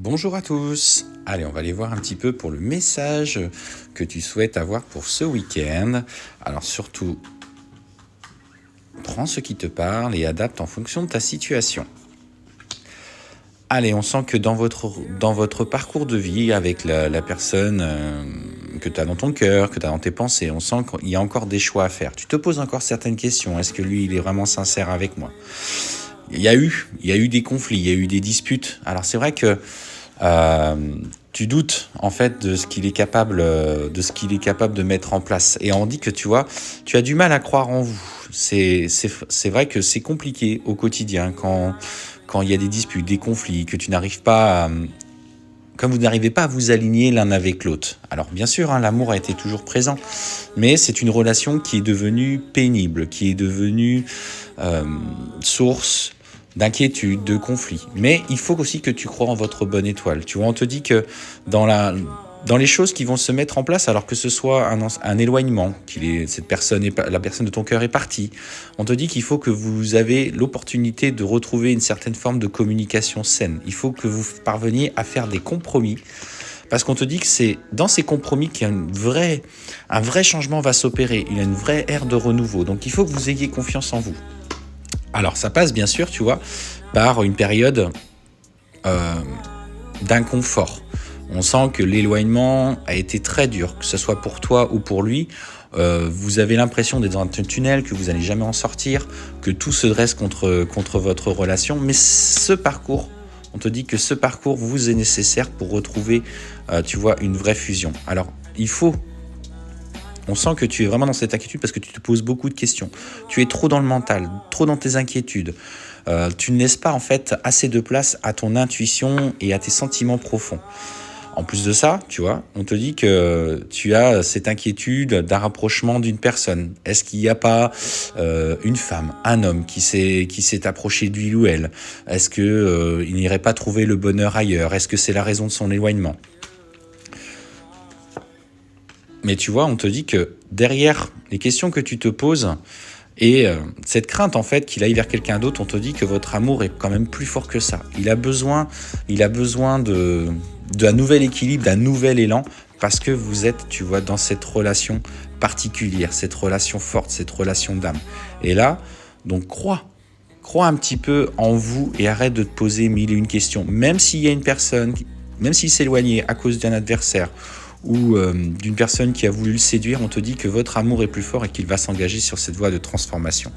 Bonjour à tous. Allez, on va aller voir un petit peu pour le message que tu souhaites avoir pour ce week-end. Alors surtout, prends ce qui te parle et adapte en fonction de ta situation. Allez, on sent que dans votre parcours de vie avec la personne que tu as dans ton cœur, que tu as dans tes pensées, on sent qu'il y a encore des choix à faire. Tu te poses encore certaines questions. Est-ce que lui, il est vraiment sincère avec moi ? Il y a eu des conflits, il y a eu des disputes. Alors c'est vrai que tu doutes en fait de ce qu'il est capable de mettre en place. Et on dit que tu as du mal à croire en vous. C'est vrai que c'est compliqué au quotidien quand il y a des disputes, des conflits, que tu n'arrives pas comme vous n'arrivez pas à vous aligner l'un avec l'autre. Alors bien sûr, l'amour a été toujours présent, mais c'est une relation qui est devenue pénible, qui est devenue source d'inquiétude, de conflit. Mais il faut aussi que tu crois en votre bonne étoile. Tu vois, on te dit que dans les choses qui vont se mettre en place, alors que ce soit un éloignement, la personne de ton cœur est partie, on te dit qu'il faut que vous avez l'opportunité de retrouver une certaine forme de communication saine. Il faut que vous parveniez à faire des compromis, parce qu'on te dit que c'est dans ces compromis qu'il y a un vrai changement va s'opérer, il y a une vraie ère de renouveau. Donc il faut que vous ayez confiance en vous. Alors ça passe bien sûr, tu vois, par une période d'inconfort. On sent que l'éloignement a été très dur, que ce soit pour toi ou pour lui. Vous avez l'impression d'être dans un tunnel, que vous n'allez jamais en sortir, que tout se dresse contre votre relation. Mais ce parcours, on te dit que ce parcours vous est nécessaire pour retrouver, une vraie fusion. Alors, on sent que tu es vraiment dans cette inquiétude parce que tu te poses beaucoup de questions. Tu es trop dans le mental, trop dans tes inquiétudes. Tu ne laisses pas en fait assez de place à ton intuition et à tes sentiments profonds. En plus de ça, tu vois, on te dit que tu as cette inquiétude d'un rapprochement d'une personne. Est-ce qu'il n'y a pas une femme, un homme qui s'est approché de lui ou elle ? Est-ce qu'il n'irait pas trouver le bonheur ailleurs ? Est-ce que c'est la raison de son éloignement ? Mais tu vois, on te dit que derrière les questions que tu te poses et cette crainte en fait qu'il aille vers quelqu'un d'autre, on te dit que votre amour est quand même plus fort que ça. Il a besoin d'un nouvel équilibre, d'un nouvel élan, parce que vous êtes, tu vois, dans cette relation particulière, cette relation forte, cette relation d'âme. Et là, donc crois un petit peu en vous et arrête de te poser mille et une questions. Même s'il y a une personne, même s'il s'est éloigné à cause d'un adversaire, ou d'une personne qui a voulu le séduire, on te dit que votre amour est plus fort et qu'il va s'engager sur cette voie de transformation.